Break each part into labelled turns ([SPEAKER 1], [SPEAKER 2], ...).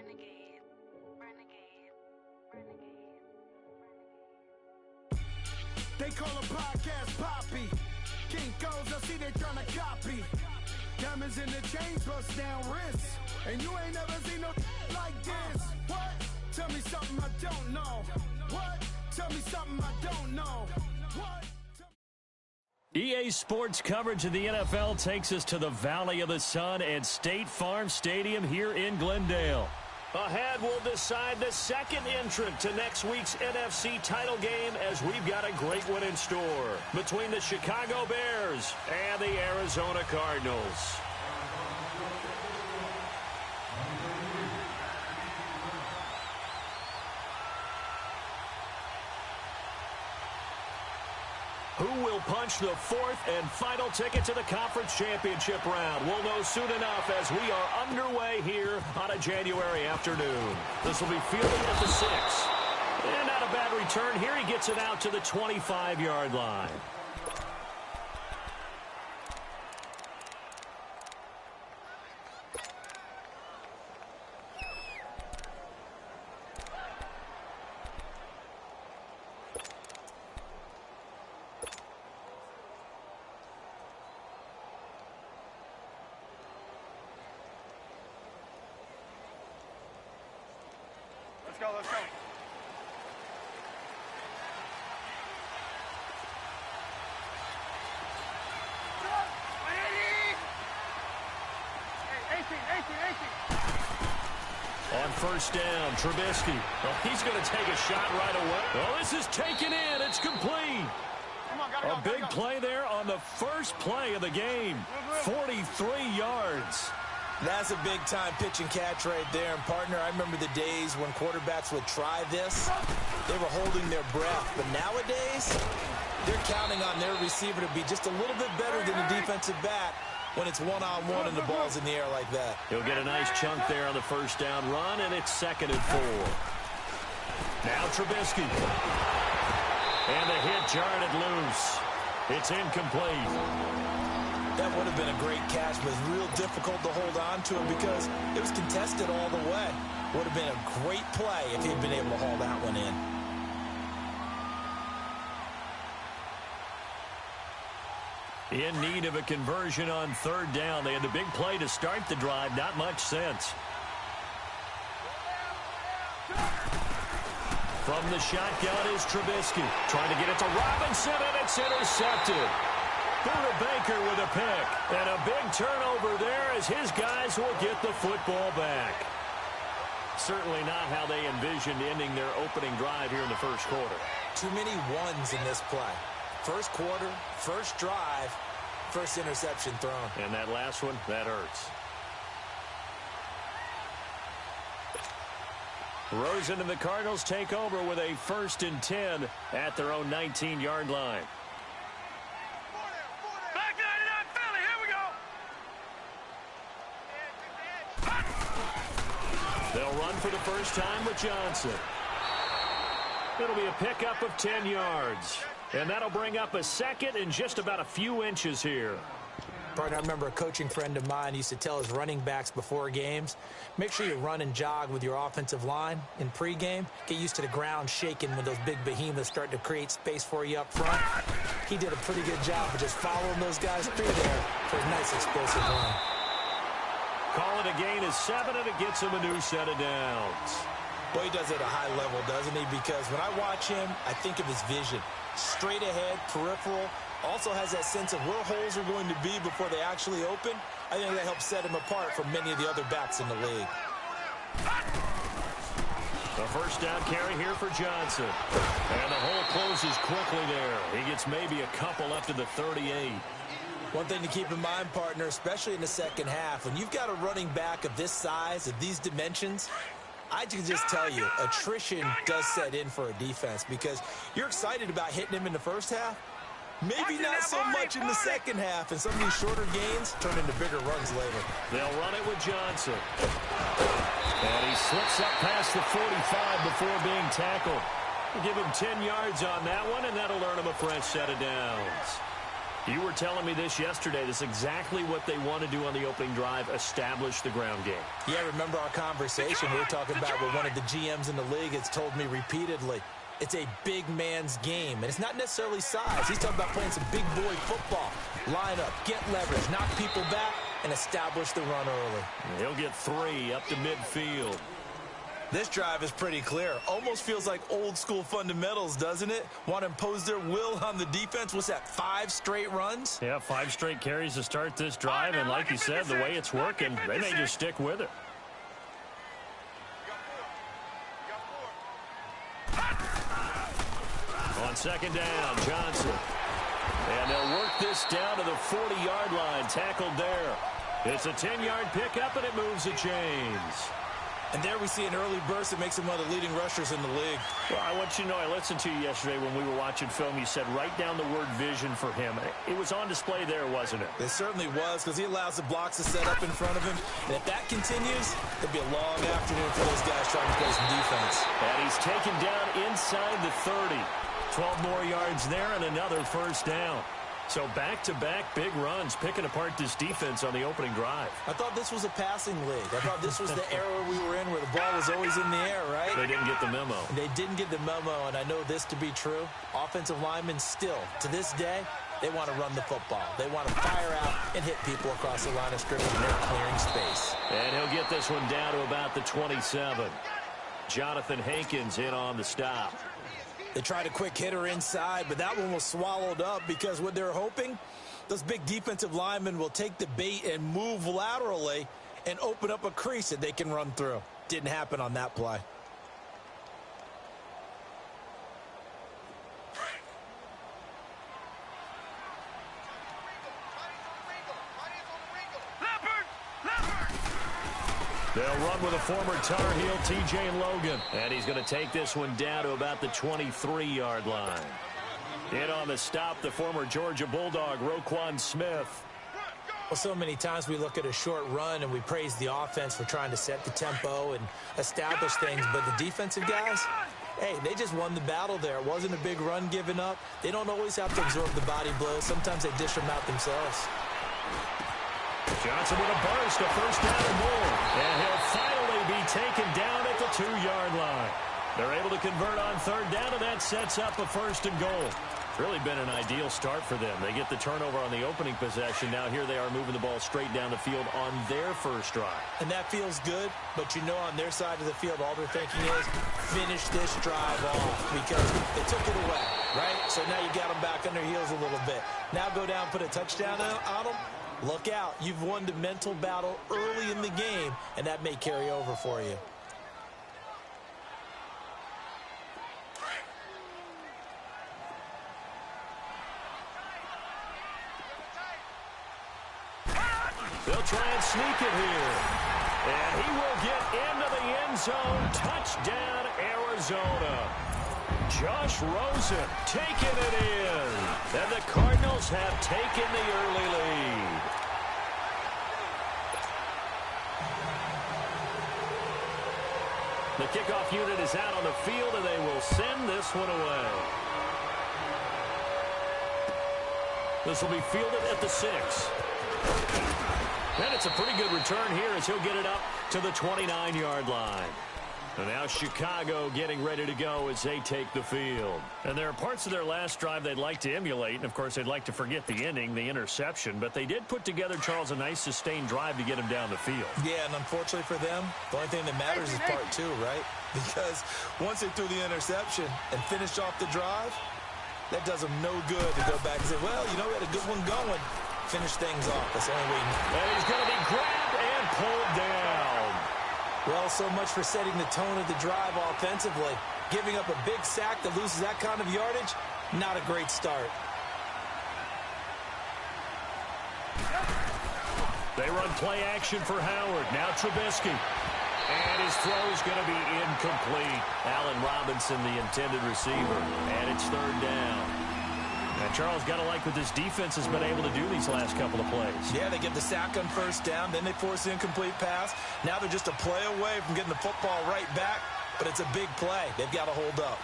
[SPEAKER 1] Renegade, renegade, renegade,
[SPEAKER 2] They call a podcast Poppy. Kinkos, I see they tryna copy. Diamonds in the chains, bust down wrists. And you ain't never seen no like this. What? Tell me something I don't know. What? Tell me something I don't know. What?
[SPEAKER 3] EA Sports coverage of the NFL takes us to the Valley of the Sun at State Farm Stadium here in Glendale. Ahead, we'll decide the second entrant to next week's NFC title game as we've got a great one in store between the Chicago Bears and the Arizona Cardinals. Who will punch the fourth and final ticket to the conference championship round? We'll know soon enough as we are underway here on a January afternoon. This will be fielded at the 6. And not a bad return here. He gets it out to the 25-yard line.
[SPEAKER 4] Let's go, let's go.
[SPEAKER 3] On first down, Trubisky. Well, he's going to take a shot right away. Oh, this is taken in. It's complete. A big play there on the first play of the game. 43 yards.
[SPEAKER 5] That's a big-time pitch and catch right there. And, partner, I remember the days when quarterbacks would try this. They were holding their breath. But nowadays, they're counting on their receiver to be just a little bit better than the defensive back when it's one-on-one and the ball's in the air like that.
[SPEAKER 3] He'll get a nice chunk there on the first down run, and it's 2nd and 4. Now Trubisky. And the hit jarred it loose. It's incomplete.
[SPEAKER 5] That would have been a great catch, but it's real difficult to hold on to it because it was contested all the way. Would have been a great play if he'd been able to haul that one in.
[SPEAKER 3] In need of a conversion on 3rd down. They had the big play to start the drive. Not much sense. From the shotgun is Trubisky. Trying to get it to Robinson, and it's intercepted. Buda Baker with a pick. And a big turnover there as his guys will get the football back. Certainly not how they envisioned ending their opening drive here in the first quarter.
[SPEAKER 5] Too many ones in this play. First quarter, first drive, first interception thrown.
[SPEAKER 3] And that last one, that hurts. Rosen and the Cardinals take over with a 1st and 10 at their own 19-yard line.
[SPEAKER 4] Back 99 Philly, here we go.
[SPEAKER 3] They'll run for the first time with Johnson. It'll be a pickup of 10 yards. And that'll bring up a 2nd and just about a few inches here.
[SPEAKER 5] Partner, I remember a coaching friend of mine used to tell his running backs before games, make sure you run and jog with your offensive line in pregame. Get used to the ground shaking when those big behemoths start to create space for you up front. He did a pretty good job of just following those guys through there for a nice explosive run.
[SPEAKER 3] Call it a gain of 7, and it gets him a new set of downs.
[SPEAKER 5] Well, he does it at a high level, doesn't he? Because when I watch him, I think of his vision. Straight ahead, peripheral, also has that sense of where holes are going to be before they actually open. I think that helps set him apart from many of the other backs in the league.
[SPEAKER 3] A first down carry here for Johnson. And the hole closes quickly there. He gets maybe a couple up to the 38.
[SPEAKER 5] One thing to keep in mind, partner, especially in the second half, when you've got a running back of this size, of these dimensions, I can just tell you, attrition does set in for a defense because you're excited about hitting him in the first half. Maybe not so much in the second half, and some of these shorter gains turn into bigger runs later.
[SPEAKER 3] They'll run it with Johnson. And he slips up past the 45 before being tackled. We'll give him 10 yards on that one, and that'll earn him a fresh set of downs. You were telling me this yesterday. This is exactly what they want to do on the opening drive, establish the ground game.
[SPEAKER 5] Yeah, remember our conversation? We were talking about what one of the GMs in the league has told me repeatedly. It's a big man's game, and it's not necessarily size. He's talking about playing some big boy football. Line up, get leverage, knock people back, and establish the run early.
[SPEAKER 3] He'll get 3 up to midfield.
[SPEAKER 5] This drive is pretty clear. Almost feels like old school fundamentals, doesn't it? Want to impose their will on the defense. What's that, 5 straight runs?
[SPEAKER 3] Yeah, 5 straight carries to start this drive, and like you said, the way it's working, they may just stick with it. On second down, Johnson. And they'll work this down to the 40-yard line, tackled there. It's a 10-yard pickup, and it moves the chains.
[SPEAKER 5] And there we see an early burst that makes him one of the leading rushers in the league.
[SPEAKER 3] Well, I want you to know, I listened to you yesterday when we were watching film. You said write down the word vision for him. It was on display there, wasn't it?
[SPEAKER 5] It certainly was, because he allows the blocks to set up in front of him. And if that continues, it'll be a long afternoon for those guys trying to play some defense.
[SPEAKER 3] And he's taken down inside the 30. 12 more yards there and another first down. So back-to-back big runs, picking apart this defense on the opening drive.
[SPEAKER 5] I thought this was a passing league. I thought this was the era we were in where the ball was always in the air, right?
[SPEAKER 3] They didn't get the memo.
[SPEAKER 5] They didn't get the memo, and I know this to be true. Offensive linemen still, to this day, they want to run the football. They want to fire out and hit people across the line of scrimmage, and they're clearing space.
[SPEAKER 3] And he'll get this one down to about the 27. Jonathan Hankins in on the stop.
[SPEAKER 5] They tried a quick hitter inside, but that one was swallowed up because what they're hoping, those big defensive linemen will take the bait and move laterally and open up a crease that they can run through. Didn't happen on that play.
[SPEAKER 3] They'll run with a former Tar Heel, T.J. Logan. And he's going to take this one down to about the 23-yard line. In on the stop, the former Georgia Bulldog, Roquan Smith.
[SPEAKER 5] Well, so many times we look at a short run and we praise the offense for trying to set the tempo and establish things. But the defensive guys, hey, they just won the battle there. It wasn't a big run given up. They don't always have to absorb the body blows. Sometimes they dish them out themselves.
[SPEAKER 3] Johnson with a burst, a first down and more. And he'll finally be taken down at the 2-yard line. They're able to convert on third down, and that sets up a first and goal. Really been an ideal start for them. They get the turnover on the opening possession. Now here they are moving the ball straight down the field on their first drive.
[SPEAKER 5] And that feels good, but you know on their side of the field, all they're thinking is finish this drive off because they took it away, right? So now you got them back on their heels a little bit. Now go down, put a touchdown on them. Look out. You've won the mental battle early in the game, and that may carry over for you.
[SPEAKER 3] They'll try and sneak it here. And he will get into the end zone. Touchdown, Arizona. Josh Rosen taking it in. And the Cardinals have taken the early lead. The kickoff unit is out on the field, and they will send this one away. This will be fielded at the 6. And it's a pretty good return here as he'll get it up to the 29-yard line. And now Chicago getting ready to go as they take the field. And there are parts of their last drive they'd like to emulate. And, of course, they'd like to forget the ending, the interception. But they did put together, Charles, a nice sustained drive to get him down the field.
[SPEAKER 5] Yeah, and unfortunately for them, the only thing that matters is part 2, right? Because once they threw the interception and finished off the drive, that does them no good to go back and say, well, you know, we had a good one going. Finish things off. That's the only way.
[SPEAKER 3] And he's going to be grabbed and pulled down.
[SPEAKER 5] Well, so much for setting the tone of the drive offensively. Giving up a big sack that loses that kind of yardage, not a great start.
[SPEAKER 3] They run play action for Howard. Now Trubisky. And his throw is going to be incomplete. Allen Robinson, the intended receiver. And it's third down. And Charles, got to like what this defense has been able to do these last couple of plays.
[SPEAKER 5] Yeah, they get the sack on first down, then they force the incomplete pass. Now they're just a play away from getting the football right back, but it's a big play. They've got to hold up.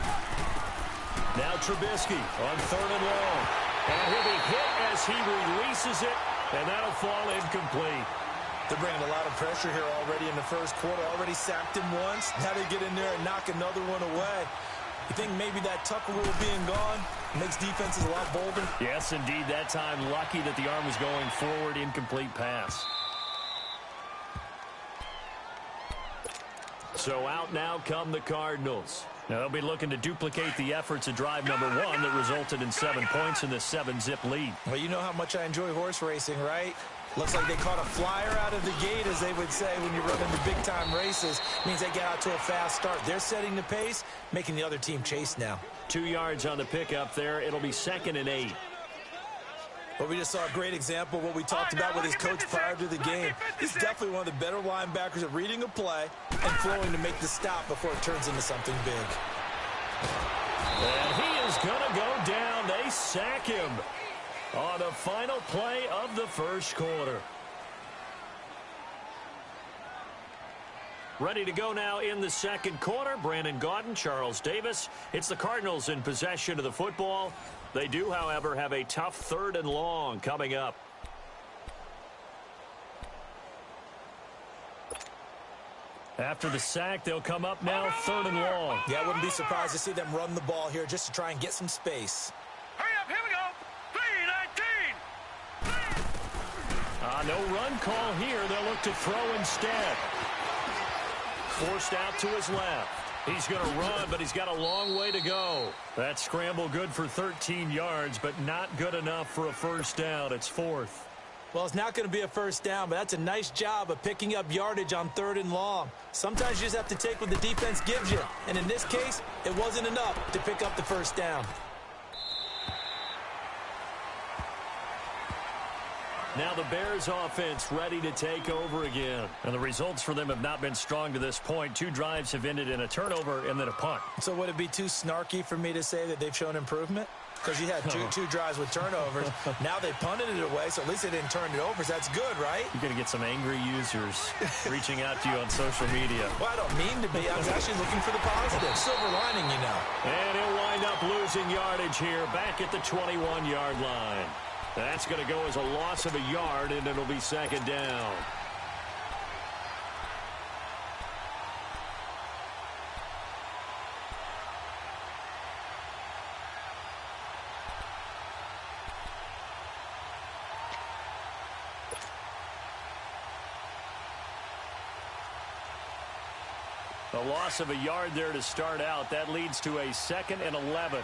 [SPEAKER 3] Now Trubisky on third and long. And he'll be hit as he releases it, and that'll fall incomplete.
[SPEAKER 5] They're bringing a lot of pressure here already in the first quarter. Already sacked him once. Now they get in there and knock another one away. You think maybe that Tucker rule being gone makes defenses a lot bolder?
[SPEAKER 3] Yes, indeed. That time, lucky that the arm was going forward. Incomplete pass. So out now come the Cardinals. Now they'll be looking to duplicate the efforts of drive number 1 that resulted in 7 points in the 7-zip lead.
[SPEAKER 5] Well, you know how much I enjoy horse racing, right? Looks like they caught a flyer out of the gate, as they would say when you run into big-time races. Means they get out to a fast start. They're setting the pace, making the other team chase now.
[SPEAKER 3] 2 yards on the pickup there. It'll be 2nd and 8.
[SPEAKER 5] Well, we just saw a great example of what we talked about with his coach prior to the game. He's definitely one of the better linebackers at reading a play and flowing to make the stop before it turns into something big.
[SPEAKER 3] And he is going to go down. They sack him on the final play of the first quarter. Ready to go now in the second quarter. Brandon Gaudin, Charles Davis. It's the Cardinals in possession of the football. They do, however, have a tough 3rd and long coming up. After the sack, they'll come up now 3rd and long.
[SPEAKER 5] Yeah, I wouldn't be surprised to see them run the ball here just to try and get some space.
[SPEAKER 4] Hurry up, here we go. 3-19.
[SPEAKER 3] No run call here. They'll look to throw instead. Forced out to his left. He's going to run, but he's got a long way to go. That scramble good for 13 yards, but not good enough for a first down. It's 4th.
[SPEAKER 5] Well, it's not going to be a first down, but that's a nice job of picking up yardage on 3rd and long. Sometimes you just have to take what the defense gives you. And in this case, it wasn't enough to pick up the first down.
[SPEAKER 3] Now the Bears offense ready to take over again. And the results for them have not been strong to this point. 2 drives have ended in a turnover and then a punt.
[SPEAKER 5] So would it be too snarky for me to say that they've shown improvement? Because you had two drives with turnovers. Now they punted it away, so at least they didn't turn it over. So that's good, right?
[SPEAKER 3] You're going to get some angry users reaching out to you on social media.
[SPEAKER 5] Well, I don't mean to be. I was actually looking for the positive. Silver lining, you know.
[SPEAKER 3] And he'll wind up losing yardage here back at the 21-yard line. That's going to go as a loss of a yard, and it'll be 2nd down. A loss of a yard there to start out. That leads to a 2nd and 11.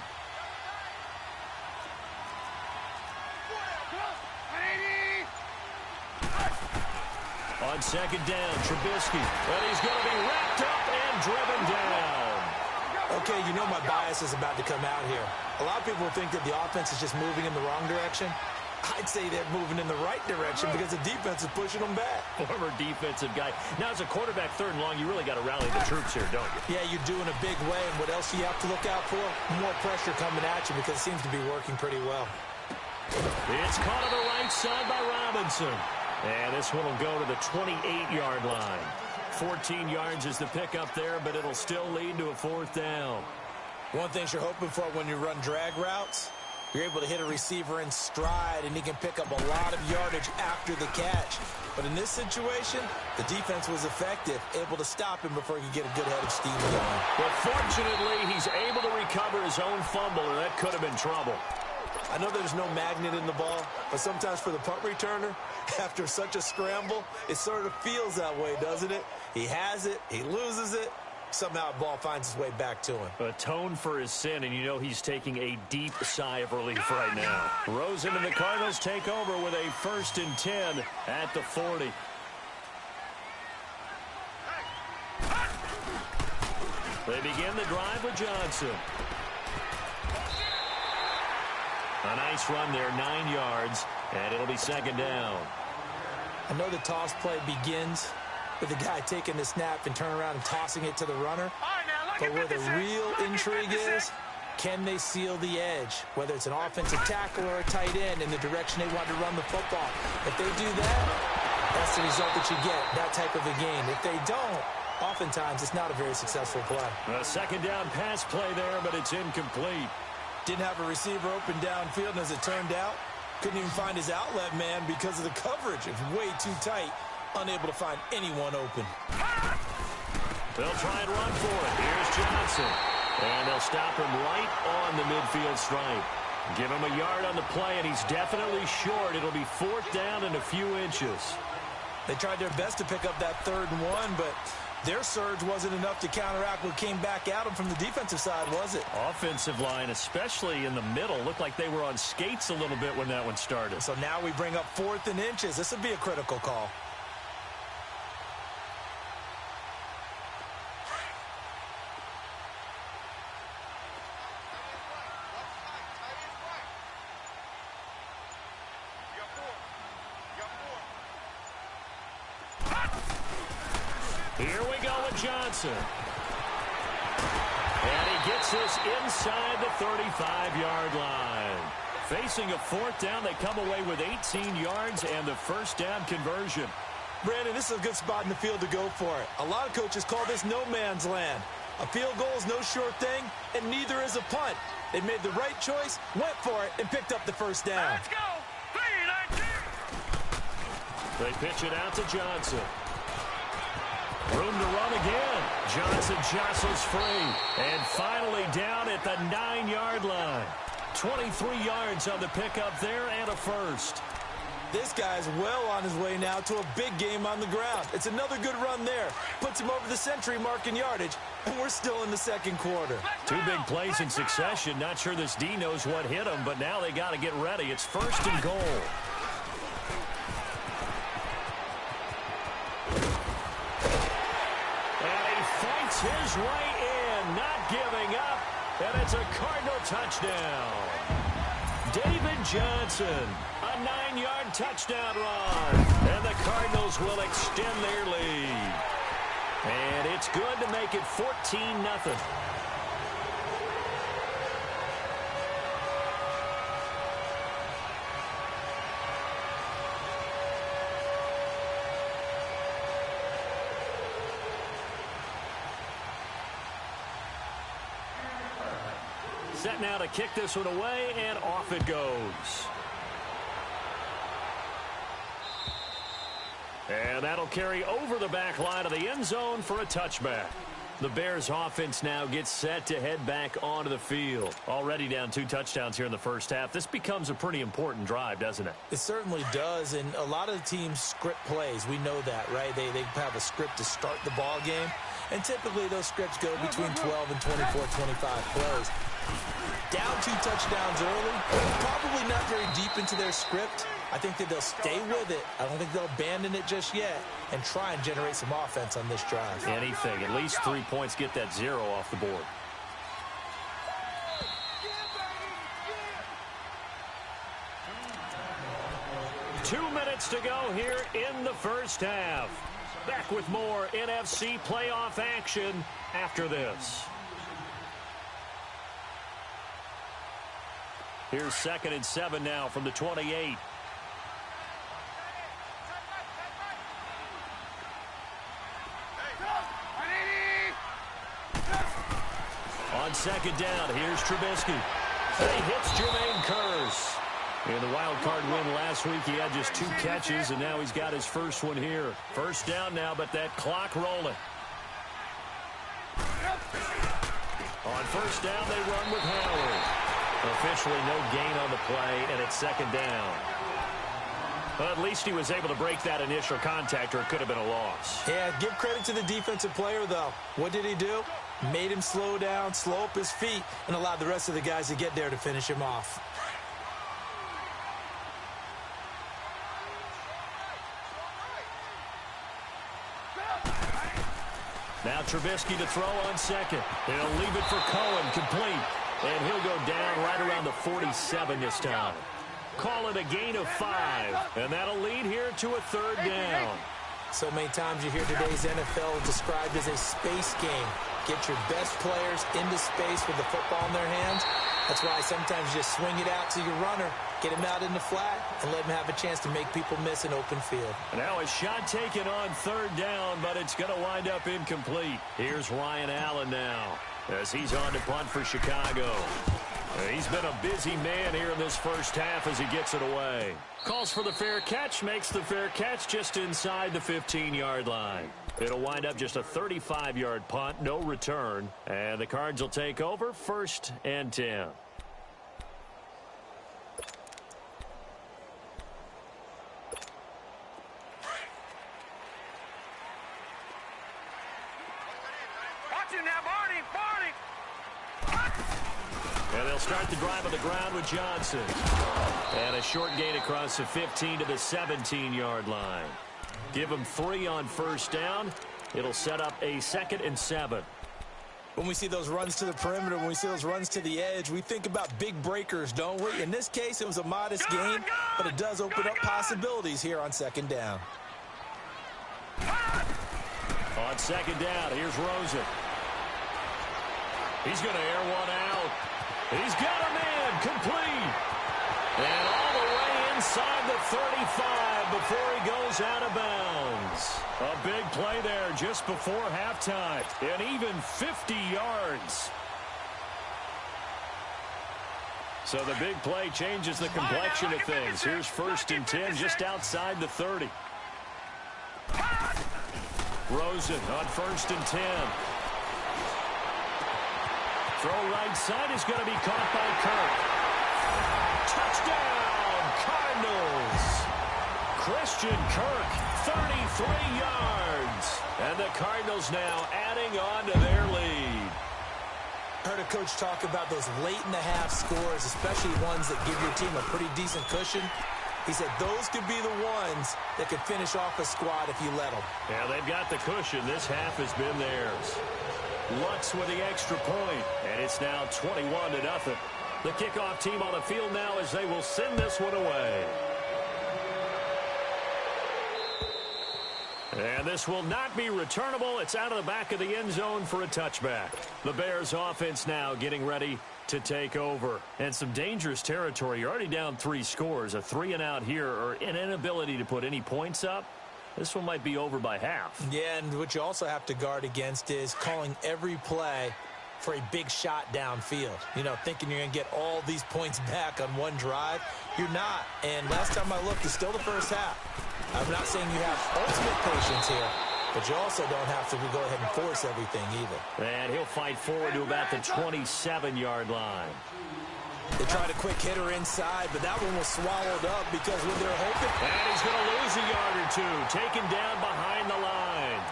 [SPEAKER 3] On 2nd down, Trubisky. And he's going to be wrapped up and driven down.
[SPEAKER 5] Okay, you know my bias is about to come out here. A lot of people think that the offense is just moving in the wrong direction. I'd say they're moving in the right direction because the defense is pushing them back.
[SPEAKER 3] Former defensive guy. Now, as a quarterback 3rd and long, you really got to rally the troops here, don't you?
[SPEAKER 5] Yeah, you do in a big way. And what else do you have to look out for? More pressure coming at you because it seems to be working pretty well.
[SPEAKER 3] It's caught on the right side by Robinson. And this one will go to the 28-yard line. 14 yards is the pickup there, but it'll still lead to a 4th down.
[SPEAKER 5] One thing you're hoping for when you run drag routes, you're able to hit a receiver in stride, and he can pick up a lot of yardage after the catch. But in this situation, the defense was effective, able to stop him before he could get a good head of steam going.
[SPEAKER 3] But fortunately, he's able to recover his own fumble, and that could have been trouble.
[SPEAKER 5] I know there's no magnet in the ball, but sometimes for the punt returner, after such a scramble, it sort of feels that way, doesn't it? He has it, he loses it, somehow the ball finds its way back to him.
[SPEAKER 3] Atone for his sin, and you know he's taking a deep sigh of relief right now. Rosen and the Cardinals take over with a 1st and 10 at the 40. They begin the drive with Johnson. A nice run there, 9 yards, and it'll be 2nd down.
[SPEAKER 5] I know the toss play begins with the guy taking the snap and turning around and tossing it to the runner. But where the real intrigue is, can they seal the edge? Whether it's an offensive tackle or a tight end in the direction they want to run the football. If they do that, that's the result that you get, that type of a game. If they don't, oftentimes it's not a very successful play.
[SPEAKER 3] A 2nd down pass play there, but it's incomplete.
[SPEAKER 5] Didn't have a receiver open downfield, and as it turned out, couldn't even find his outlet man because of the coverage. It was way too tight, unable to find anyone open.
[SPEAKER 3] They'll try and run for it. Here's Johnson. And they'll stop him right on the midfield stripe. Give him a yard on the play, and he's definitely short. It'll be 4th down and a few inches.
[SPEAKER 5] They tried their best to pick up that 3rd and 1, but their surge wasn't enough to counteract what came back at them from the defensive side, was it?
[SPEAKER 3] Offensive line, especially in the middle, looked like they were on skates a little bit when that one started.
[SPEAKER 5] So now we bring up 4th and inches. This would be a critical call.
[SPEAKER 3] Here we go with Johnson. And he gets this inside the 35-yard line. Facing a 4th down, they come away with 18 yards and the 1st down conversion.
[SPEAKER 5] Brandon, this is a good spot in the field to go for it. A lot of coaches call this no man's land. A field goal is no sure thing, and neither is a punt. They made the right choice, went for it, and picked up the 1st down.
[SPEAKER 4] Let's go. 3-19.
[SPEAKER 3] They pitch it out to Johnson. Room to run again. Johnson jostles free. And finally down at the 9-yard line. 23 yards on the pickup there and a 1st.
[SPEAKER 5] This guy's well on his way now to a big game on the ground. It's another good run there. Puts him over the century mark in yardage, and we're still in the 2nd quarter.
[SPEAKER 3] 2 big plays in succession. Not sure this D knows what hit him, but now they got to get ready. It's 1st and goal. His way in, not giving up, and it's a Cardinal touchdown. David Johnson, a 9-yard touchdown run, and the Cardinals will extend their lead. And it's good to make it 14-0. Set now to kick this one away, and off it goes. And that'll carry over the back line of the end zone for a touchback. The Bears offense now gets set to head back onto the field. Already down 2 touchdowns here in the 1st half. This becomes a pretty important drive, doesn't it?
[SPEAKER 5] It certainly does, and a lot of the teams script plays. We know that, right? They have a script to start the ball game, and typically those scripts go between 12 and 24, 25 plays. Down 2 touchdowns early, probably not very deep into their script. I think that they'll stay with it. I don't think they'll abandon it just yet and try and generate some offense on this drive.
[SPEAKER 3] Anything. At least 3 points, get that 0 off the board. Two minutes to go here in the 1st half. Back with more NFC playoff action after this. Here's 2nd and 7 now from the 28. On 2nd down, here's Trubisky. And he hits Jermaine Kearse. In the wild card win last week, he had just 2 catches, and now he's got his 1st one here. 1st down now, but that clock rolling. On 1st down, they run with Howard. Officially no gain on the play, and it's 2nd down. Well, at least he was able to break that initial contact, or it could have been a loss.
[SPEAKER 5] Yeah, give credit to the defensive player, though. What did he do? Made him slow down, slow up his feet, and allowed the rest of the guys to get there to finish him off.
[SPEAKER 3] Now Trubisky to throw on 2nd. He'll leave it for Cohen, complete. And he'll go down right around the 47 this time. Call it a gain of 5. And that'll lead here to a 3rd down.
[SPEAKER 5] So many times you hear today's NFL described as a space game. Get your best players into space with the football in their hands. That's why sometimes you just swing it out to your runner, get him out in the flat, and let him have a chance to make people miss an open field.
[SPEAKER 3] Now a shot taken on 3rd down, but it's going to wind up incomplete. Here's Ryan Allen now as he's on to punt for Chicago. He's been a busy man here in this first half as he gets it away. Calls for the fair catch, makes the fair catch just inside the 15-yard line. It'll wind up just a 35-yard punt, no return. And the Cards will take over, 1st and 10. And they'll start the drive on the ground with Johnson. And a short gain across the 15 to the 17-yard line. Give him 3 on 1st down. It'll set up a 2nd and 7.
[SPEAKER 5] When we see those runs to the perimeter, when we see those runs to the edge, we think about big breakers, don't we? In this case, it was a modest gain, but it does open up possibilities here on 2nd down.
[SPEAKER 3] On 2nd down, here's Rosen. He's going to air one out. He's got him in, complete. And all the way inside the 35 before he goes out of bounds. A big play there just before halftime. And even 50 yards. So the big play changes the complexion of things. Here's 1st and 10 just outside the 30. Rosen on 1st and 10. Throw right side is going to be caught by Kirk. Touchdown, Cardinals. Christian Kirk, 33 yards. And the Cardinals now adding on to their lead.
[SPEAKER 5] Heard a coach talk about those late-in-the-half scores, especially ones that give your team a pretty decent cushion. He said those could be the ones that could finish off a squad if you let them.
[SPEAKER 3] Yeah, they've got the cushion. This half has been theirs. Lutz with the extra point, and it's now 21-0. The kickoff team on the field now as they will send this one away. And this will not be returnable. It's out of the back of the end zone for a touchback. The Bears offense now getting ready to take over. And some dangerous territory. You're already down 3 scores. A 3-and-out here or an inability to put any points up. This one might be over by half.
[SPEAKER 5] Yeah, and what you also have to guard against is calling every play for a big shot downfield. You know, thinking you're going to get all these points back on one drive. You're not. And last time I looked, it's still the first half. I'm not saying you have ultimate patience here, but you also don't have to go ahead and force everything either.
[SPEAKER 3] And he'll fight forward to about the 27-yard line.
[SPEAKER 5] They tried a quick hitter inside, but that one was swallowed up because when they're hoping.
[SPEAKER 3] And he's going to lose a yard or 2, taken down behind the line.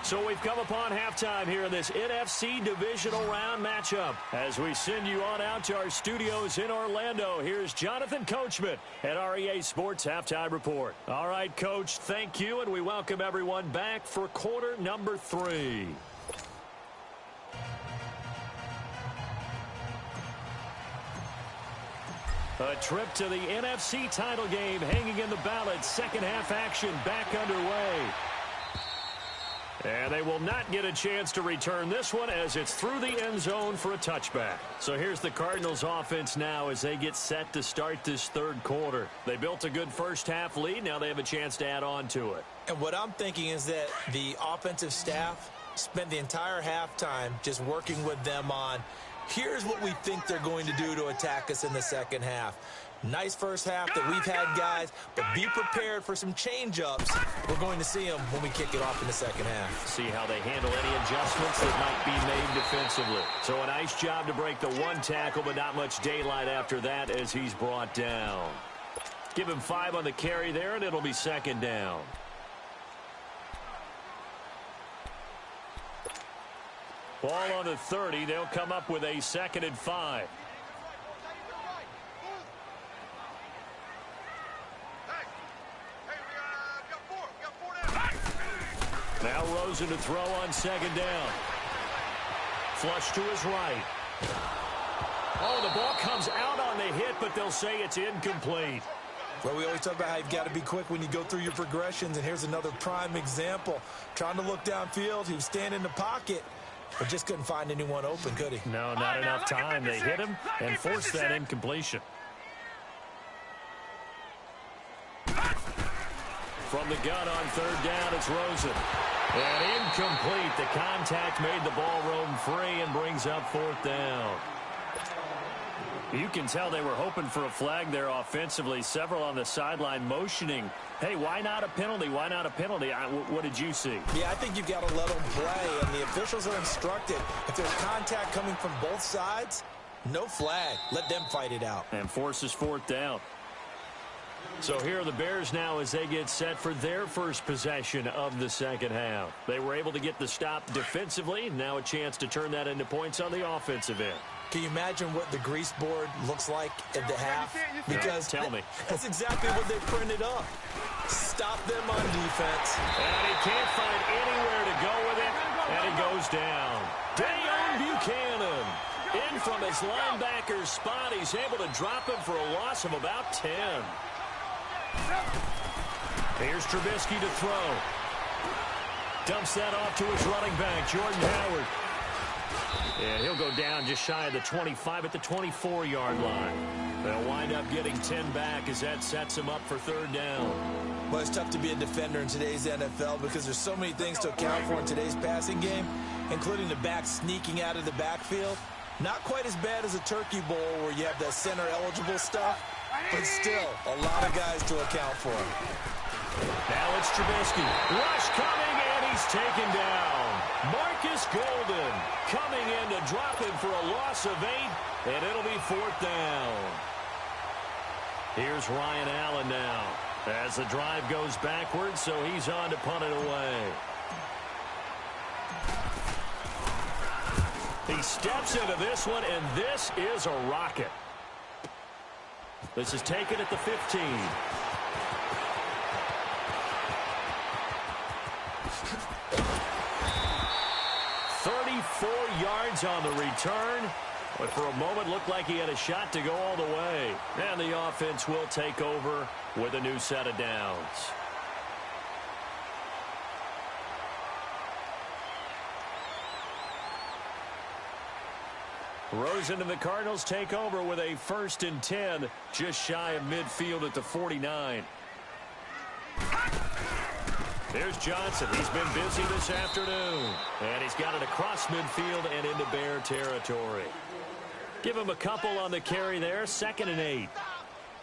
[SPEAKER 3] So we've come upon halftime here in this NFC divisional round matchup. As we send you on out to our studios in Orlando, here's Jonathan Coachman at REA Sports Halftime Report. All right, Coach, thank you, and we welcome everyone back for quarter number 3. A trip to the NFC title game hanging in the balance. Second half action back underway. And they will not get a chance to return this one as it's through the end zone for a touchback. So here's the Cardinals offense now as they get set to start this third quarter. They built a good first half lead. Now they have a chance to add on to it.
[SPEAKER 5] And what I'm thinking is that the offensive staff spent the entire halftime just working with them on, here's what we think they're going to do to attack us in the second half. Nice first half that we've had, guys, but be prepared for some change-ups. We're going to see them when we kick it off in the second half.
[SPEAKER 3] See how they handle any adjustments that might be made defensively. So a nice job to break the one tackle, but not much daylight after that as he's brought down. Give him 5 on the carry there, and it'll be second down. Ball on the 30. They'll come up with a 2nd and 5. Now Rosen to throw on second down. Flush to his right. Oh, the ball comes out on the hit, but they'll say it's incomplete.
[SPEAKER 5] Well, we always talk about how you've got to be quick when you go through your progressions, and here's another prime example. Trying to look downfield, he was standing in the pocket, but just couldn't find anyone open, could he?
[SPEAKER 3] No, not enough time. They hit him and forced that incompletion. From the gun on third down, it's Rosen. And incomplete. The contact made the ball roam free and brings up fourth down. You can tell they were hoping for a flag there offensively. Several on the sideline motioning, hey, why not a penalty? Why not a penalty? What did you see?
[SPEAKER 5] Yeah, I think you've got to let them play, and the officials are instructed. If there's contact coming from both sides, no flag. Let them fight it out.
[SPEAKER 3] And forces fourth down. So here are the Bears now as they get set for their first possession of the second half. They were able to get the stop defensively. Now a chance to turn that into points on the offensive end.
[SPEAKER 5] Can you imagine what the grease board looks like at the half? Because
[SPEAKER 3] tell me.
[SPEAKER 5] That's exactly what they printed up. Stop them on defense.
[SPEAKER 3] And he can't find anywhere to go with it. And he goes down. Dayon Buchanan. In from his linebacker's spot. He's able to drop him for a loss of about 10. Here's Trubisky to throw. Dumps that off to his running back, Jordan Howard. And he'll go down just shy of the 25 at the 24-yard line. They'll wind up getting 10 back as that sets him up for third down.
[SPEAKER 5] Well, it's tough to be a defender in today's NFL because there's so many things to account for in today's passing game, including the back sneaking out of the backfield. Not quite as bad as a turkey bowl where you have that center-eligible stuff, but still a lot of guys to account for.
[SPEAKER 3] Now it's Trubisky. Rush coming, and he's taken down. Marcus Golden coming in to drop him for a loss of 8, and it'll be fourth down. Here's Ryan Allen now as the drive goes backwards, so he's on to punt it away. He steps into this one, and this is a rocket. This is taken at the 15. 34 yards on the return, but for a moment looked like he had a shot to go all the way. And the offense will take over with a new set of downs. Rosen and the Cardinals take over with a 1st and 10, just shy of midfield at the 49. There's Johnson. He's been busy this afternoon. And he's got it across midfield and into Bear territory. Give him a couple on the carry there, 2nd and 8.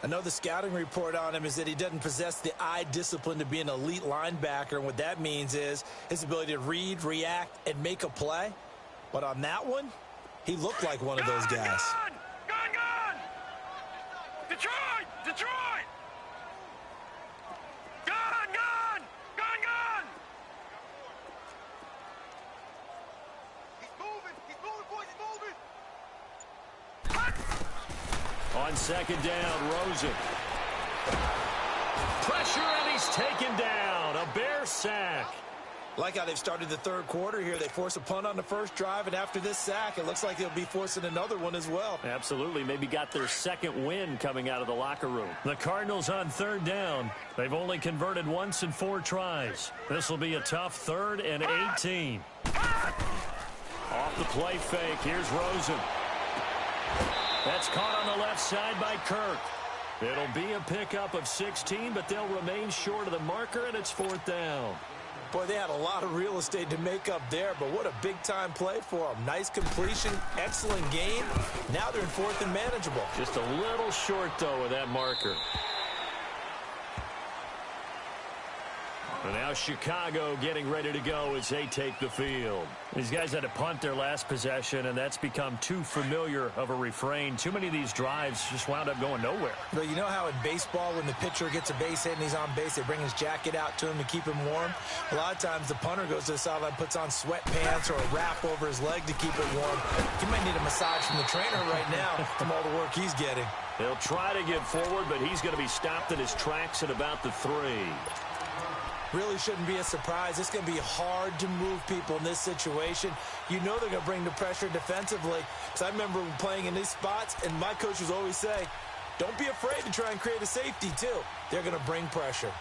[SPEAKER 5] I know the scouting report on him is that he doesn't possess the eye discipline to be an elite linebacker. And what that means is his ability to read, react, and make a play. But on that one, he looked like one of those guys.
[SPEAKER 4] Gone! Detroit! Gone!
[SPEAKER 2] He's moving, boys, he's moving.
[SPEAKER 3] On 2nd down, Rosen. Pressure, and he's taken down. A Bear sack.
[SPEAKER 5] Like how they've started the third quarter here. They force a punt on the first drive, and after this sack, it looks like they'll be forcing another one as well.
[SPEAKER 3] Absolutely. Maybe got their 2nd win coming out of the locker room. The Cardinals on 3rd down. They've only converted once in 4 tries. This will be a tough 3rd and 18. Off the play fake. Here's Rosen. That's caught on the left side by Kirk. It'll be a pickup of 16, but they'll remain short of the marker, and it's 4th down.
[SPEAKER 5] Boy, they had a lot of real estate to make up there, but what a big-time play for them. Nice completion, excellent game. Now they're in 4th and manageable.
[SPEAKER 3] Just a little short, though, with that marker. And now Chicago getting ready to go as they take the field. These guys had to punt their last possession, and that's become too familiar of a refrain. Too many of these drives just wound up going nowhere.
[SPEAKER 5] But you know how in baseball, when the pitcher gets a base hit and he's on base, they bring his jacket out to him to keep him warm? A lot of times the punter goes to the sideline, puts on sweatpants or a wrap over his leg to keep it warm. He might need a massage from the trainer right now from all the work he's getting.
[SPEAKER 3] He'll try to get forward, but he's going to be stopped in his tracks at about the 3.
[SPEAKER 5] Really shouldn't be a surprise. It's going to be hard to move people in this situation. You know they're going to bring the pressure defensively. Because I remember playing in these spots, and my coaches always say, don't be afraid to try and create a safety, too. They're going to bring pressure.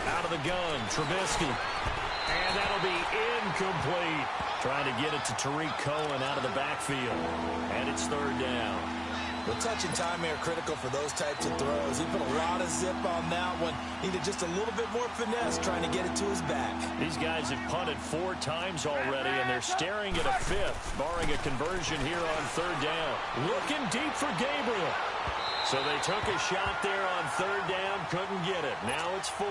[SPEAKER 3] Out of the gun, Trubisky. And that'll be incomplete. Trying to get it to Tariq Cohen out of the backfield. And it's third down.
[SPEAKER 5] The touch and timing are critical for those types of throws. He put a lot of zip on that one. Needed just a little bit more finesse trying to get it to his back.
[SPEAKER 3] These guys have punted 4 times already, and they're staring at a 5th, barring a conversion here on third down. Looking deep for Gabriel. So they took a shot there on third down, couldn't get it. Now it's 4.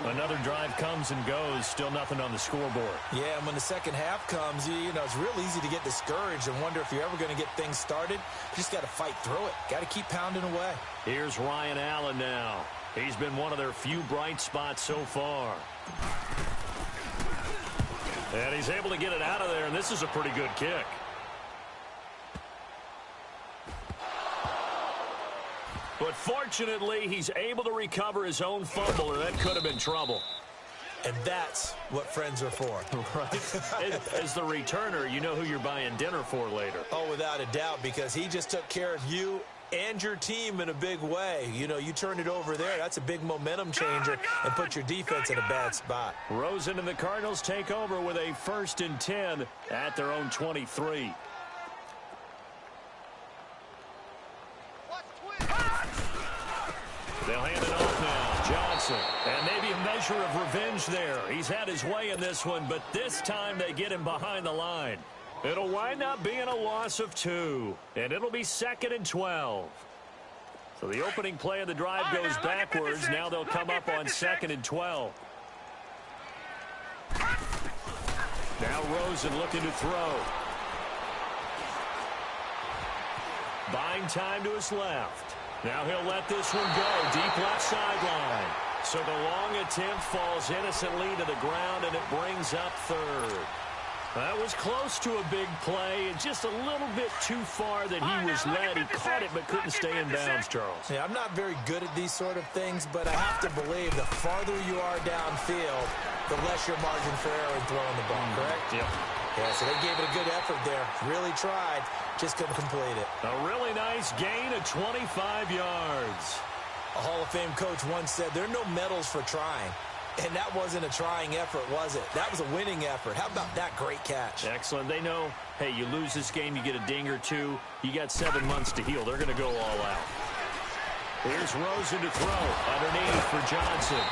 [SPEAKER 3] Another drive comes and goes, still nothing on the scoreboard.
[SPEAKER 5] Yeah, and when the second half comes, you know, it's real easy to get discouraged and wonder if you're ever going to get things started. You just got to fight through it. Got to keep pounding away.
[SPEAKER 3] Here's Ryan Allen now. He's been one of their few bright spots so far. And he's able to get it out of there, and this is a pretty good kick. But fortunately, he's able to recover his own fumble, or that could have been trouble.
[SPEAKER 5] And that's what friends are for.
[SPEAKER 3] Right. As the returner, you know who you're buying dinner for later.
[SPEAKER 5] Oh, without a doubt, because he just took care of you and your team in a big way. You know, you turned it over there. That's a big momentum changer and put your defense in a bad spot.
[SPEAKER 3] Rosen and the Cardinals take over with a 1st and 10 at their own 23. They'll hand it off now. Johnson. And maybe a measure of revenge there. He's had his way in this one, but this time they get him behind the line. It'll wind up being a loss of 2. And it'll be 2nd and 12. So the opening play of the drive goes backwards. Now they'll come up on 2nd and 12. Now Rosen looking to throw. Buying time to his left. Now he'll let this one go. Deep left sideline. So the long attempt falls innocently to the ground, and it brings up 3rd. That was close to a big play, and just a little bit too far that he was led. He caught it but couldn't stay in bounds, Charles.
[SPEAKER 5] Yeah, I'm not very good at these sort of things, but I have to believe the farther you are downfield, the less your margin for error in throwing the ball, correct?
[SPEAKER 3] Yep.
[SPEAKER 5] Yeah, so they gave it a good effort there. Really tried, just couldn't complete it.
[SPEAKER 3] A really nice gain of 25 yards.
[SPEAKER 5] A Hall of Fame coach once said, there are no medals for trying. And that wasn't a trying effort, was it? That was a winning effort. How about that great catch?
[SPEAKER 3] Excellent. They know, hey, you lose this game, you get a ding or 2. You got 7 months to heal. They're going to go all out. Here's Rosen to throw. Underneath for Johnson.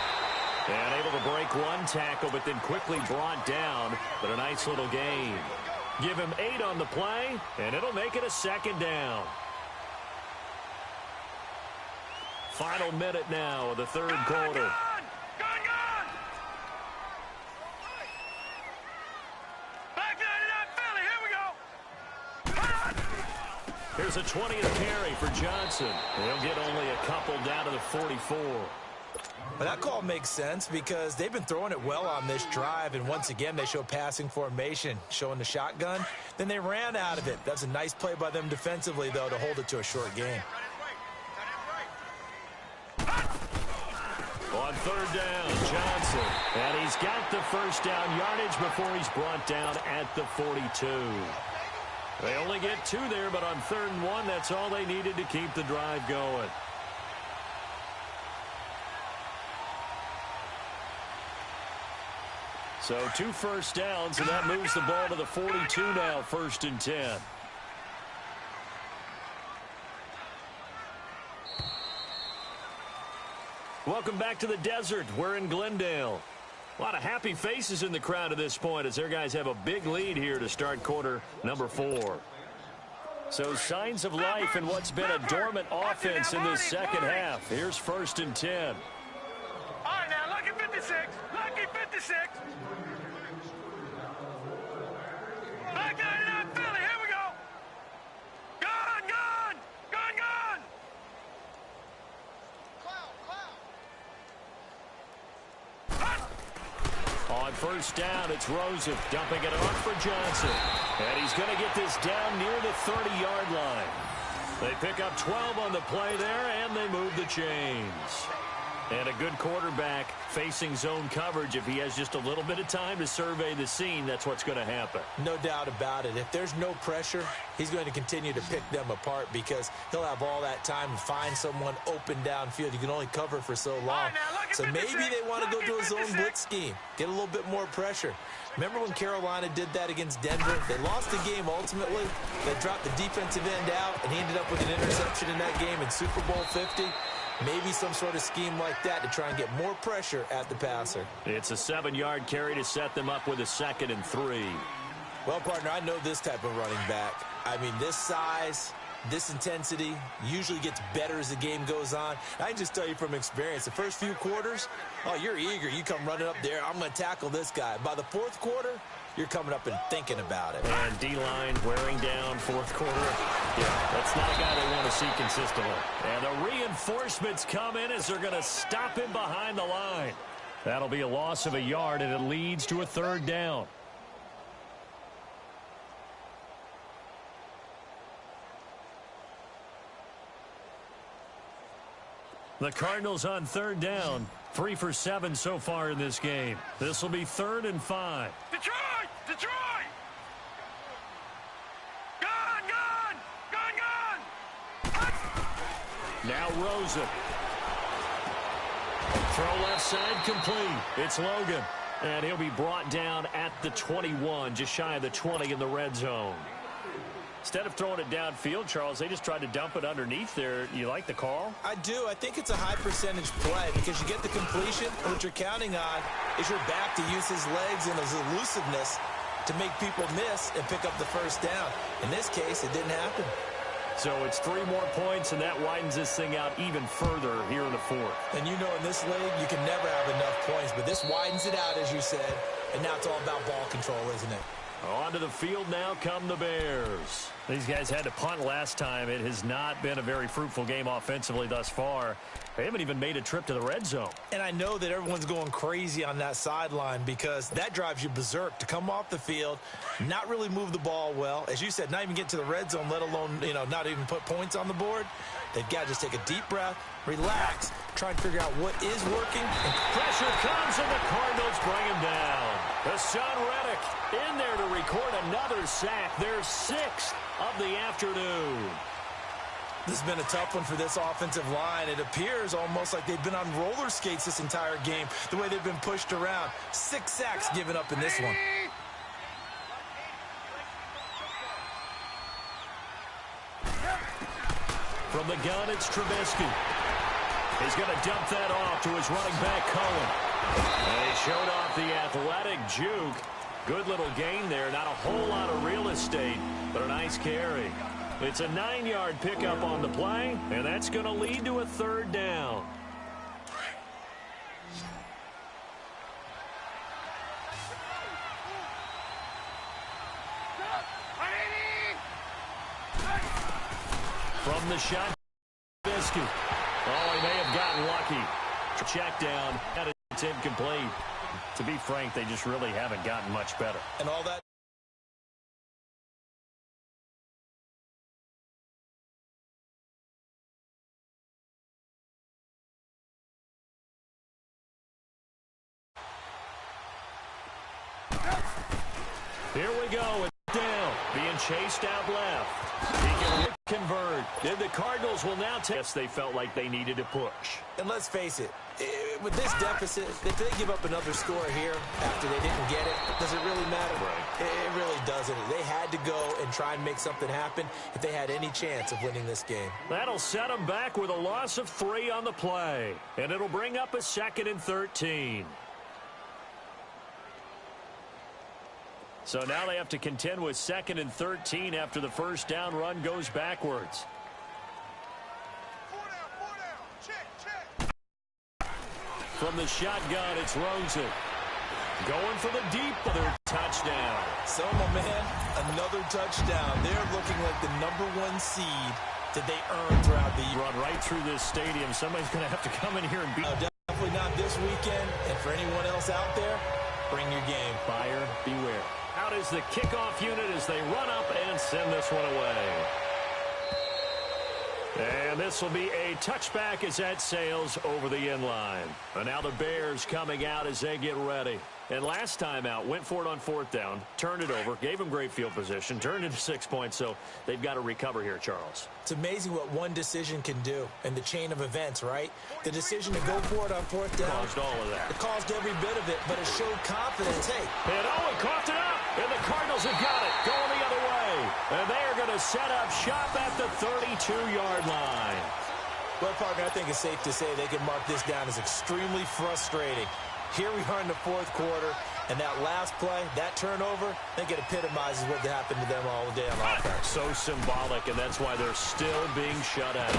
[SPEAKER 3] And able to break one tackle, but then quickly brought down. But a nice little gain. Give him 8 on the play, and it'll make it a 2nd down. Final minute now of the 3rd quarter. Here's a 20th carry for Johnson. They'll get only a couple down to the 44.
[SPEAKER 5] But that call makes sense because they've been throwing it well on this drive, and once again they show passing formation, showing the shotgun. Then they ran out of it. That's a nice play by them defensively, though, to hold it to a short game.
[SPEAKER 3] On 3rd down, Johnson. And he's got the 1st down yardage before he's brought down at the 42. They only get 2 there, but on 3rd and 1, that's all they needed to keep the drive going. So 2 1st downs, and that moves the ball to the 42 now, 1st and 10. Welcome back to the desert. We're in Glendale. A lot of happy faces in the crowd at this point as their guys have a big lead here to start quarter number 4. So signs of life in what's been a dormant offense in this second half. Here's 1st and 10.
[SPEAKER 4] All right, now, lucky 56. Lucky 56. Back 99 Philly. Here we go. Gone, gone. Gone, gone.
[SPEAKER 3] On 1st down, it's Rosen dumping it off for Johnson. And he's going to get this down near the 30-yard line. They pick up 12 on the play there, and they move the chains. And a good quarterback facing zone coverage. If he has just a little bit of time to survey the scene, that's what's going to happen.
[SPEAKER 5] No doubt about it. If there's no pressure, he's going to continue to pick them apart because he'll have all that time to find someone open downfield. You can only cover for so long. So maybe they want to go to a zone blitz scheme, get a little bit more pressure. Remember when Carolina did that against Denver? They lost the game ultimately. They dropped the defensive end out, and he ended up with an interception in that game in Super Bowl 50. Maybe some sort of scheme like that to try and get more pressure at the passer.
[SPEAKER 3] It's a 7-yard carry to set them up with a 2nd and 3.
[SPEAKER 5] Well, partner, I know this type of running back. I mean, this size, this intensity usually gets better as the game goes on. I can just tell you from experience, the first few quarters, oh, you're eager. You come running up there, I'm going to tackle this guy. By the 4th quarter, you're coming up and thinking about it.
[SPEAKER 3] And D-line wearing down 4th quarter. Yeah, that's not a guy they want to see consistently. And the reinforcements come in as they're going to stop him behind the line. That'll be a loss of a yard, and it leads to a 3rd down. The Cardinals on 3rd down. 3 for 7 so far in this game. This will be 3rd and 5.
[SPEAKER 4] Detroit! Detroit! Gone! Gone! Gone! Gone!
[SPEAKER 3] Now Rosen. Throw left side complete. It's Logan. And he'll be brought down at the 21, just shy of the 20 in the red zone. Instead of throwing it downfield, Charles, they just tried to dump it underneath there. You like the call?
[SPEAKER 5] I do. I think it's a high percentage play because you get the completion. And what you're counting on is your back to use his legs and his elusiveness to make people miss and pick up the 1st down. In this case, it didn't happen.
[SPEAKER 3] So it's 3 more points, and that widens this thing out even further here in the 4th.
[SPEAKER 5] And you know in this league, you can never have enough points, but this widens it out, as you said, and now it's all about ball control, isn't it?
[SPEAKER 3] Onto the field now come the Bears. These guys had to punt last time. It has not been a very fruitful game offensively thus far. They haven't even made a trip to the red zone.
[SPEAKER 5] And I know that everyone's going crazy on that sideline because that drives you berserk to come off the field, not really move the ball well. As you said, not even get to the red zone, let alone, not even put points on the board. They've got to just take a deep breath, relax, try and figure out what is working. And
[SPEAKER 3] pressure comes, and the Cardinals bring him down. Hassan Reddick in there to record another sack. Their 6th of the afternoon.
[SPEAKER 5] This has been a tough one for this offensive line. It appears almost like they've been on roller skates this entire game, the way they've been pushed around. 6 sacks given up in this one.
[SPEAKER 3] From the gun, it's Trubisky. He's going to dump that off to his running back, Cohen. And he showed off the athletic juke. Good little gain there. Not a whole lot of real estate, but a nice carry. It's a 9-yard pickup on the play, and that's going to lead to a 3rd down. From the shot, Trubisky. Oh, he may have gotten lucky. Check down, and it's incomplete. To be frank, they just really haven't gotten much better.
[SPEAKER 5] And all that.
[SPEAKER 3] Here we go. It's down. Being chased out left. He can convert. And the Cardinals will now take. Yes, they felt like they needed to push.
[SPEAKER 5] And let's face it, with this deficit, if they give up another score here after they didn't get it, does it really matter?
[SPEAKER 3] Right.
[SPEAKER 5] It really doesn't. They had to go and try and make something happen if they had any chance of winning this game.
[SPEAKER 3] That'll set them back with a loss of 3 on the play. And it'll bring up a 2nd and 13. So now they have to contend with 2nd and 13 after the 1st down run goes backwards. From the shotgun, it's Rosen. Going for the deep, other touchdown.
[SPEAKER 5] So, my man, another touchdown. They're looking like the #1 seed that they earned throughout the year.
[SPEAKER 3] Run right through this stadium. Somebody's going to have to come in here and beat.
[SPEAKER 5] Definitely not this weekend. And for anyone else out there, bring your game.
[SPEAKER 3] Buyer beware. Out is the kickoff unit as they run up and send this one away. And this will be a touchback as that sails over the end line. And now the Bears coming out as they get ready. And last time out, went for it on fourth down, turned it over, gave them great field position, turned into 6 points, so they've got to recover here, Charles.
[SPEAKER 5] It's amazing what one decision can do in the chain of events, right? The decision to go for it on fourth down.
[SPEAKER 3] Caused all of that.
[SPEAKER 5] It caused every bit of it, but it showed confidence. Hey.
[SPEAKER 3] And Owen coughed it up, and the Cardinals have got it, going the other way. And they are going to set up shop at the 32-yard line.
[SPEAKER 5] Well, partner, I think it's safe to say they can mark this down as extremely frustrating. Here we are in the fourth quarter, and that last play, that turnover, I think it epitomizes what happened to them all day on offense.
[SPEAKER 3] So symbolic, and that's why they're still being shut out.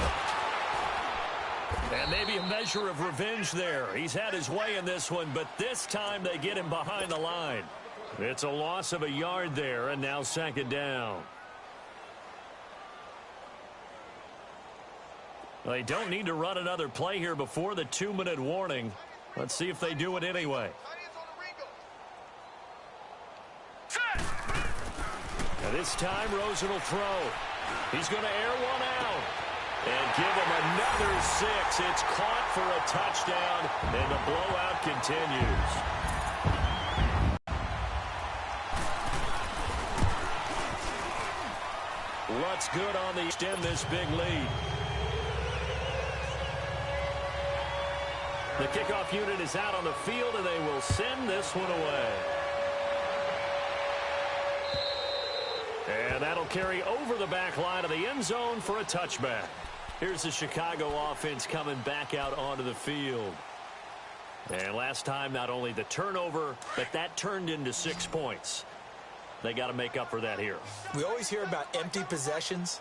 [SPEAKER 3] And maybe a measure of revenge there. He's had his way in this one, but this time they get him behind the line. It's a loss of a yard there, and now second down. They don't need to run another play here before the 2-minute warning. Let's see if they do it anyway. And this time, Rosen will throw. He's going to air one out. And give him another 6. It's caught for a touchdown, and the blowout continues. What's good on the extend this big lead. The kickoff unit is out on the field, and they will send this one away. And that'll carry over the back line of the end zone for a touchback. Here's the Chicago offense coming back out onto the field. And last time, not only the turnover, but that turned into 6 points. They got to make up for that here.
[SPEAKER 5] We always hear about empty possessions,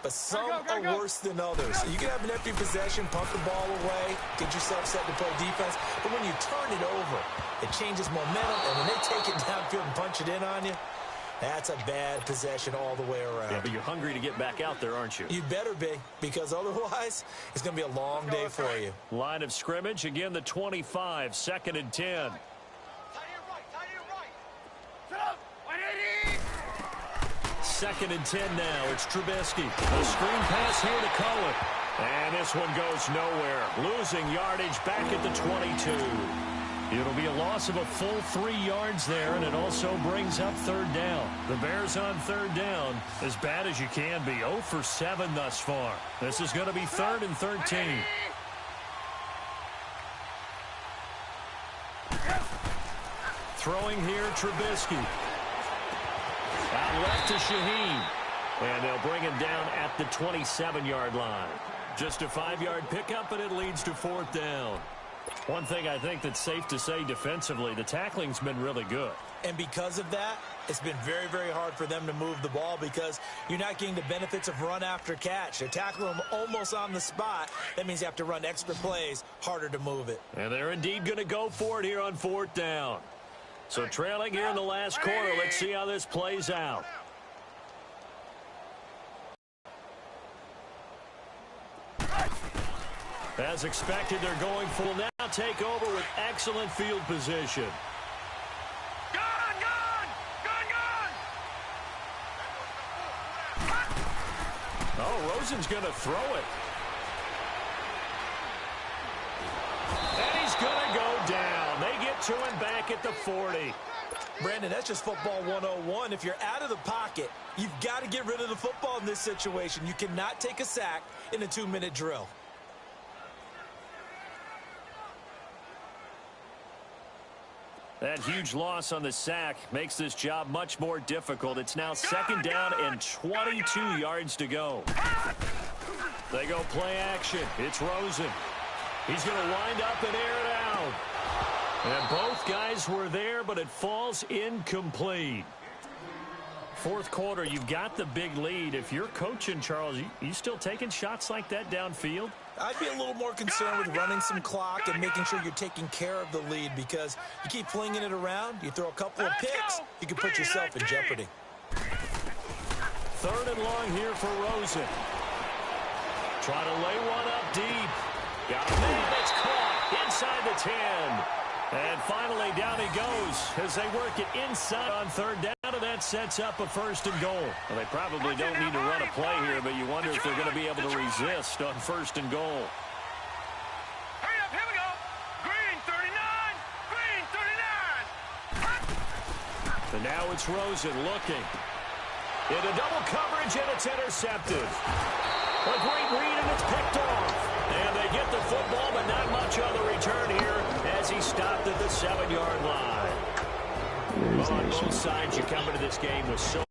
[SPEAKER 5] but some are worse than others. You can have an empty possession, pump the ball away, get yourself set to play defense, but when you turn it over, it changes momentum, and when they take it downfield and punch it in on you, that's a bad possession all the way around.
[SPEAKER 3] Yeah, but you're hungry to get back out there, aren't you?
[SPEAKER 5] You better be, because otherwise, it's going to be a long day for you.
[SPEAKER 3] Line of scrimmage, again the 25, 2nd and 10. Second and 10 now. It's Trubisky. A screen pass here to Cohen. And this one goes nowhere. Losing yardage back at the 22. It'll be a loss of a full 3 yards there, and it also brings up third down. The Bears on third down, as bad as you can be. 0 for 7 thus far. This is going to be 3rd and 13. Throwing here, Trubisky. Out left to Shaheen. And they'll bring him down at the 27-yard line. Just a 5-yard pickup, and it leads to 4th down. One thing I think that's safe to say defensively, the tackling's been really good.
[SPEAKER 5] And because of that, it's been very, very hard for them to move the ball because you're not getting the benefits of run after catch. They tackle them almost on the spot. That means you have to run extra plays, harder to move it.
[SPEAKER 3] And they're indeed going to go for it here on 4th down. So trailing here in the last quarter, let's see how this plays out. As expected, they're going full now. Take over with excellent field position.
[SPEAKER 4] Gone!
[SPEAKER 3] Oh, Rosen's going to throw it. And he's going to go down. They get to him back at the 40.
[SPEAKER 5] Brandon, that's just football 101. If you're out of the pocket, you've got to get rid of the football in this situation. You cannot take a sack in a 2-minute drill.
[SPEAKER 3] That huge loss on the sack makes this job much more difficult. It's now 2nd down and 22 yards to go. They go play action. It's Rosen. He's going to wind up and air it out. And both guys were there, but it falls incomplete. 4th quarter, you've got the big lead. If you're coaching, Charles, you still taking shots like that downfield?
[SPEAKER 5] I'd be a little more concerned with running some clock and making sure you're taking care of the lead because you keep flinging it around, you throw a couple of picks, you can put yourself in jeopardy.
[SPEAKER 3] 3rd and long here for Rosen. Try to lay one up deep. Got a man that's caught inside the 10. And finally, down he goes as they work it inside on 3rd down. and that sets up a 1st and goal. Well, they probably don't need to run a play here, but you wonder if they're going to be able to resist on 1st and goal.
[SPEAKER 4] Hurry up, here we go. Green 39, green 39.
[SPEAKER 3] And now it's Rosen looking. Into double coverage, and it's intercepted. A great read, and it's picked off. And they get the football, but not much on the return here as he stopped at the 7-yard line. Well, on both sides, you come into this game with so